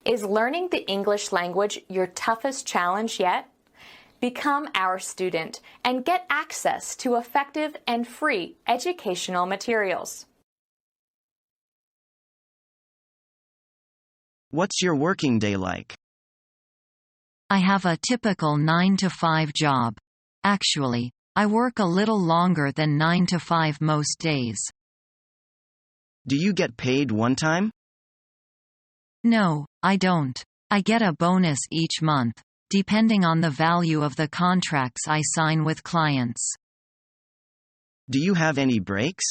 Is learning the English language your toughest challenge yet? Become our student and get access to effective and free educational materials. What's your working day like? I have a typical 9-to-5 job. Actually, I work a little longer than 9 to 5 most days. Do you get paid one time? No, I don't. I get a bonus each month, depending on the value of the contracts I sign with clients. Do you have any breaks?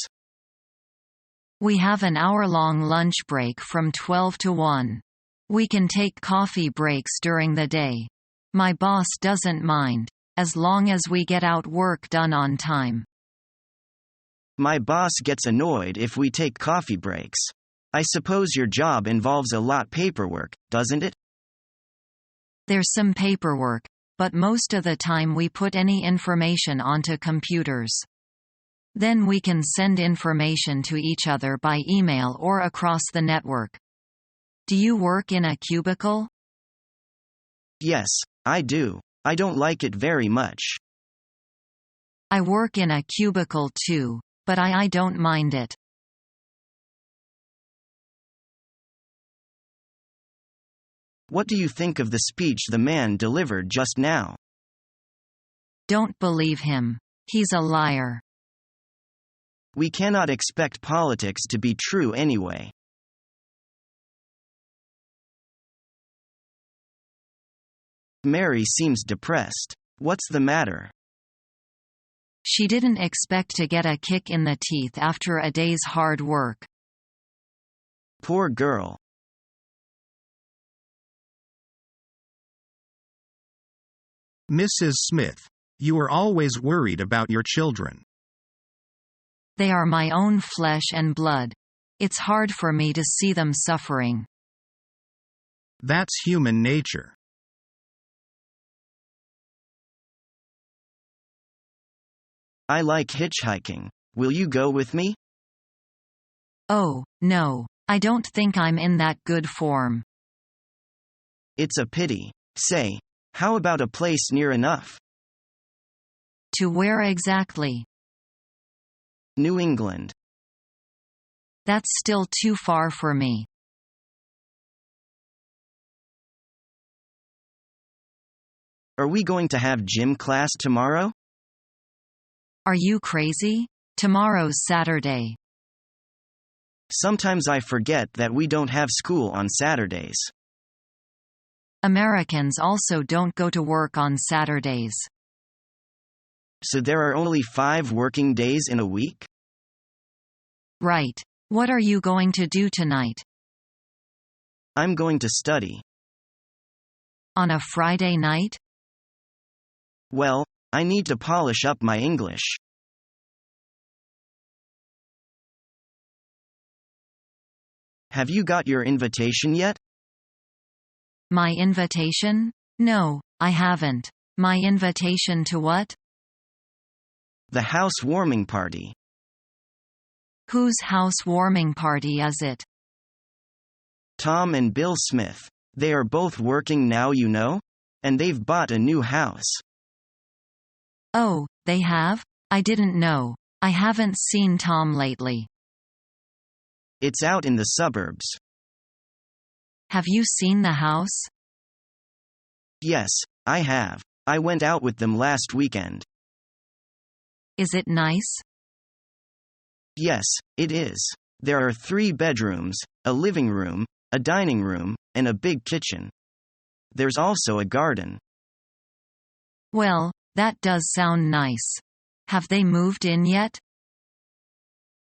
We have an hour-long lunch break from 12 to 1. We can take coffee breaks during the day. My boss doesn't mind, as long as we get out work done on time. My boss gets annoyed if we take coffee breaks. I suppose your job involves a lot paperwork, doesn't it? There's some paperwork, but most of the time we put any information onto computers. Then we can send information to each other by email or across the network. Do you work in a cubicle? Yes, I do. I don't like it very much. I work in a cubicle too, but I don't mind it. What do you think of the speech the man delivered just now? Don't believe him. He's a liar. We cannot expect politics to be true anyway. Mary seems depressed. What's the matter? She didn't expect to get a kick in the teeth after a day's hard work. Poor girl. Mrs. Smith, you are always worried about your children. They are my own flesh and blood. It's hard for me to see them suffering. That's human nature. I like hitchhiking. Will you go with me? Oh, no. I don't think I'm in that good form. It's a pity. Say, how about a place near enough? To where exactly? New England. That's still too far for me. Are we going to have gym class tomorrow? Are you crazy? Tomorrow's Saturday. Sometimes I forget that we don't have school on Saturdays. Americans also don't go to work on Saturdays. So there are only 5 working days in a week? Right. What are you going to do tonight? I'm going to study. On a Friday night? Well, I need to polish up my English. Have you got your invitation yet? My invitation? No, I haven't. My invitation to what? The housewarming party. Whose housewarming party is it? Tom and Bill Smith. They are both working now, you know? And they've bought a new house. Oh, they have? I didn't know. I haven't seen Tom lately. It's out in the suburbs. Have you seen the house? Yes, I have. I went out with them last weekend. Is it nice? Yes, it is. There are 3 bedrooms, a living room, a dining room, and a big kitchen. There's also a garden. Well, that does sound nice. Have they moved in yet?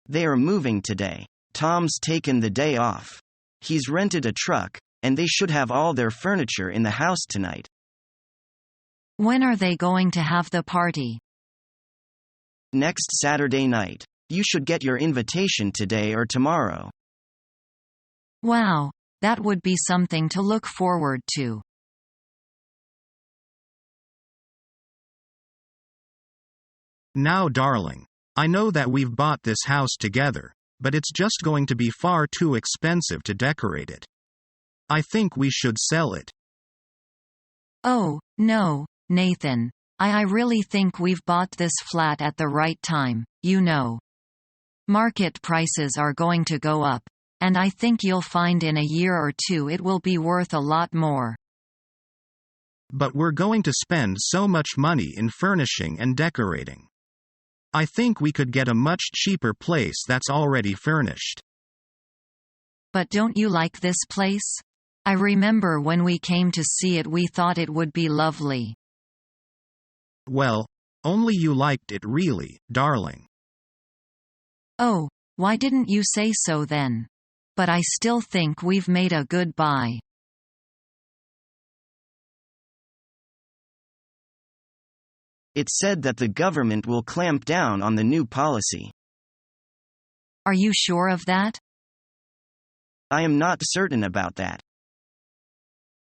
They are moving today. Tom's taken the day off. He's rented a truck, and they should have all their furniture in the house tonight. When are they going to have the party? Next Saturday night. You should get your invitation today or tomorrow. Wow, that would be something to look forward to. Now, darling, I know that we've bought this house together, but it's just going to be far too expensive to decorate it. I think we should sell it. Oh, no, Nathan. I really think we've bought this flat at the right time, you know. Market prices are going to go up, and I think you'll find in a year or two it will be worth a lot more. But we're going to spend so much money in furnishing and decorating. I think we could get a much cheaper place that's already furnished. But don't you like this place? I remember when we came to see it we thought it would be lovely. Well, only you liked it really, darling. Oh, why didn't you say so then? But I still think we've made a good buy. It said that the government will clamp down on the new policy. Are you sure of that? I am not certain about that.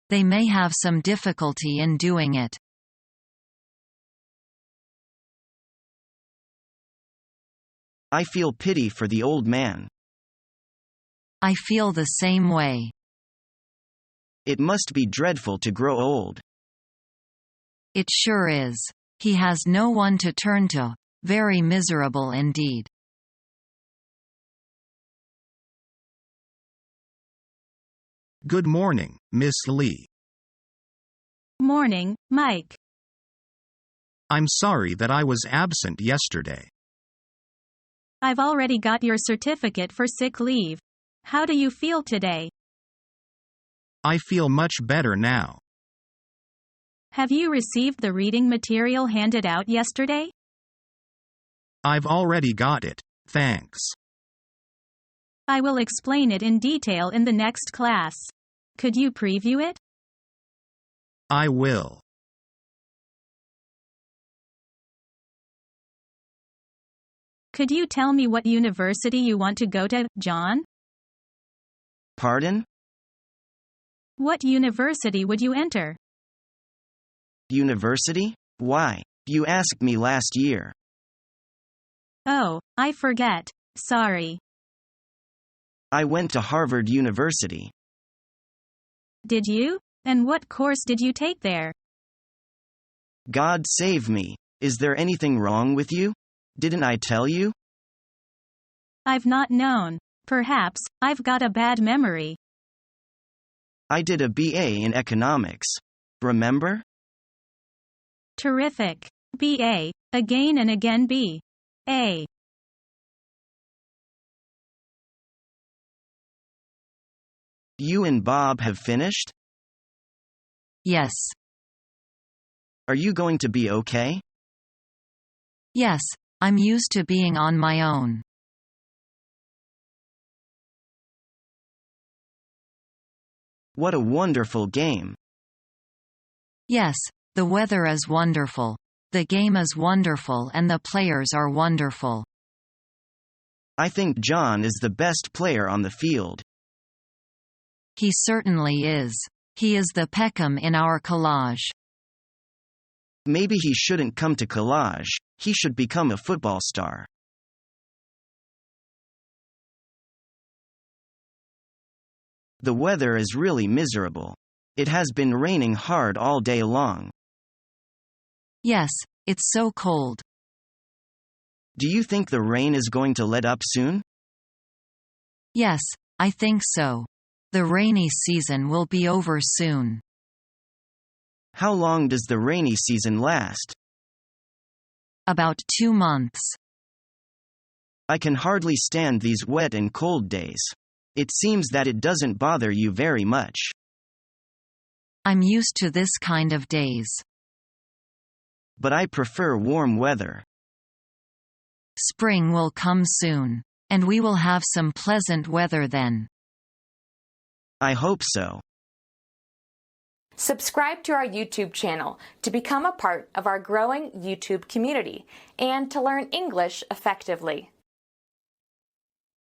They may have some difficulty in doing it. I feel pity for the old man. I feel the same way. It must be dreadful to grow old. It sure is. He has no one to turn to. Very miserable indeed. Good morning, Miss Lee. Morning, Mike. I'm sorry that I was absent yesterday. I've already got your certificate for sick leave. How do you feel today? I feel much better now. Have you received the reading material handed out yesterday? I've already got it, thanks. I will explain it in detail in the next class. Could you preview it? I will. Could you tell me what university you want to go to, John? Pardon? What university would you enter? University? Why? You asked me last year. Oh, I forget. Sorry. I went to Harvard University. Did you? And what course did you take there? God save me. Is there anything wrong with you? Didn't I tell you? I've not known. Perhaps, I've got a bad memory. I did a BA in economics. Remember? Terrific. BA, again and again B. A. You and Bob have finished? Yes. Are you going to be okay? Yes, I'm used to being on my own. What a wonderful game. Yes, the weather is wonderful. The game is wonderful and the players are wonderful. I think John is the best player on the field. He certainly is. He is the Peckham in our collage. Maybe he shouldn't come to collage, he should become a football star. The weather is really miserable. It has been raining hard all day long. Yes, it's so cold. Do you think the rain is going to let up soon? Yes, I think so. The rainy season will be over soon. How long does the rainy season last? About 2 months. I can hardly stand these wet and cold days. It seems that it doesn't bother you very much. I'm used to this kind of days. But I prefer warm weather. Spring will come soon. And we will have some pleasant weather then. I hope so. Subscribe to our YouTube channel to become a part of our growing YouTube community and to learn English effectively.